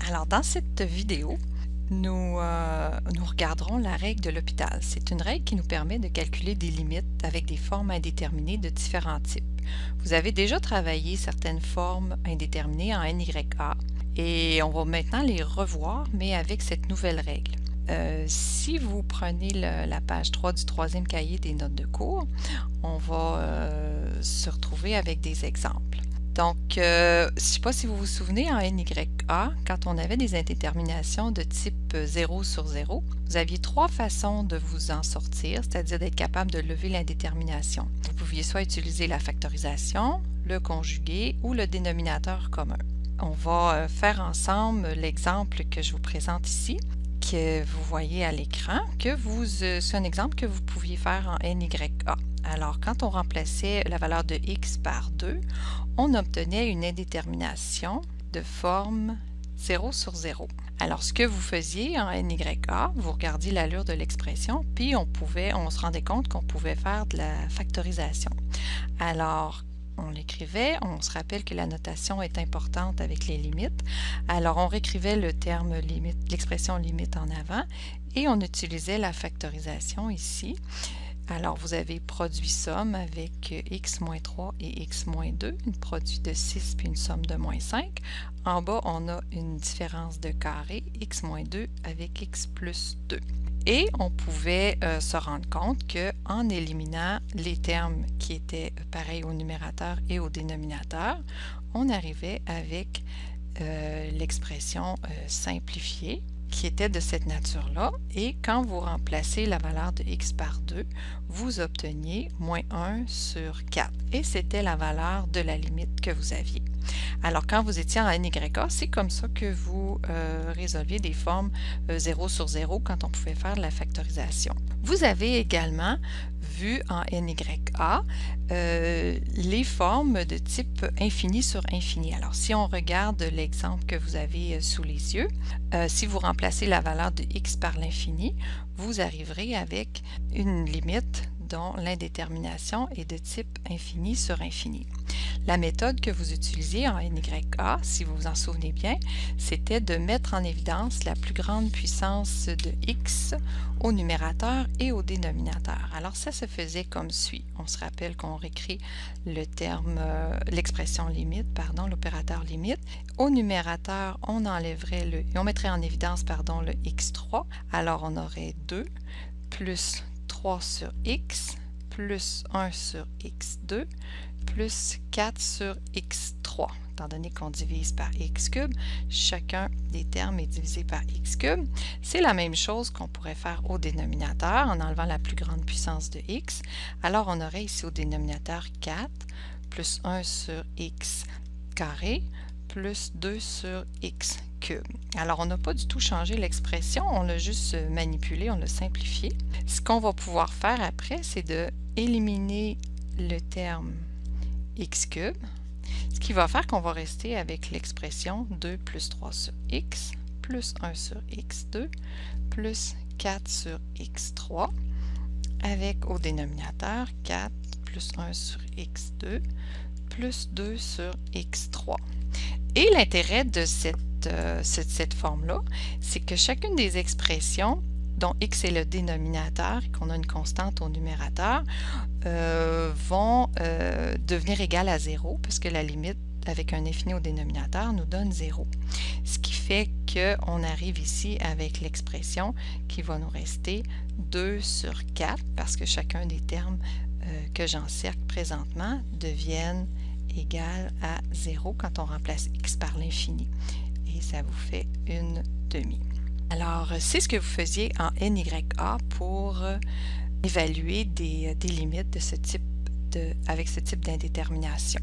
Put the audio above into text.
Alors, dans cette vidéo, nous regarderons la règle de L'Hopital. C'est une règle qui nous permet de calculer des limites avec des formes indéterminées de différents types. Vous avez déjà travaillé certaines formes indéterminées en NYA et on va maintenant les revoir, mais avec cette nouvelle règle. Si vous prenez la page 3 du troisième cahier des notes de cours, on va se retrouver avec des exemples. Donc, je ne sais pas si vous vous souvenez, en NYA, quand on avait des indéterminations de type 0 sur 0, vous aviez trois façons de vous en sortir, c'est-à-dire d'être capable de lever l'indétermination. Vous pouviez soit utiliser la factorisation, le conjugué ou le dénominateur commun. On va faire ensemble l'exemple que je vous présente ici, que vous voyez à l'écran, c'est un exemple que vous pouviez faire en NYA. Alors, quand on remplaçait la valeur de x par 2, on obtenait une indétermination de forme 0 sur 0. Alors, ce que vous faisiez en NYA, vous regardiez l'allure de l'expression, puis on se rendait compte qu'on pouvait faire de la factorisation. Alors, on l'écrivait, on se rappelle que la notation est importante avec les limites. Alors, on réécrivait le terme limite, l'expression limite en avant, et on utilisait la factorisation ici. Alors, vous avez produit somme avec x moins 3 et x moins 2, une produit de 6 puis une somme de moins 5. En bas, on a une différence de carré, x moins 2 avec x plus 2. Et on pouvait se rendre compte qu'en éliminant les termes qui étaient pareils au numérateur et au dénominateur, on arrivait avec l'expression simplifiée qui était de cette nature-là, et quand vous remplacez la valeur de x par 2, vous obteniez moins 1 sur 4, et c'était la valeur de la limite que vous aviez. Alors, quand vous étiez en NYA, c'est comme ça que vous résolviez des formes 0 sur 0 quand on pouvait faire de la factorisation. Vous avez également vu en NYA les formes de type infini sur infini. Alors, si on regarde l'exemple que vous avez sous les yeux, si vous remplacez la valeur de x par l'infini, vous arriverez avec une limite dont l'indétermination est de type infini sur infini. La méthode que vous utilisiez en NYA, si vous vous en souvenez bien, c'était de mettre en évidence la plus grande puissance de x au numérateur et au dénominateur. Alors ça se faisait comme suit. On se rappelle qu'on réécrit l'expression limite, l'opérateur limite. Au numérateur, on mettrait en évidence le x3. Alors on aurait 2 plus 3 sur x plus 1 sur x2 plus 4 sur x3. Étant donné qu'on divise par x cube, chacun des termes est divisé par x cube. C'est la même chose qu'on pourrait faire au dénominateur en enlevant la plus grande puissance de x. Alors on aurait ici au dénominateur 4 plus 1 sur x carré plus 2 sur x cube. Alors, on n'a pas du tout changé l'expression, on l'a juste manipulé, on l'a simplifié. Ce qu'on va pouvoir faire après, c'est de éliminer le terme x cube, ce qui va faire qu'on va rester avec l'expression 2 plus 3 sur x plus 1 sur x2 plus 4 sur x3 avec au dénominateur 4 plus 1 sur x2 plus 2 sur x3. Et l'intérêt de cette forme-là, c'est que chacune des expressions dont x est le dénominateur et qu'on a une constante au numérateur vont devenir égales à 0 parce que la limite avec un infini au dénominateur nous donne 0. Ce qui fait qu'on arrive ici avec l'expression qui va nous rester 2 sur 4 parce que chacun des termes que j'encercle présentement deviennent égal à 0 quand on remplace x par l'infini. Et ça vous fait une demi. Alors, c'est ce que vous faisiez en NYA pour évaluer des limites de avec ce type d'indétermination.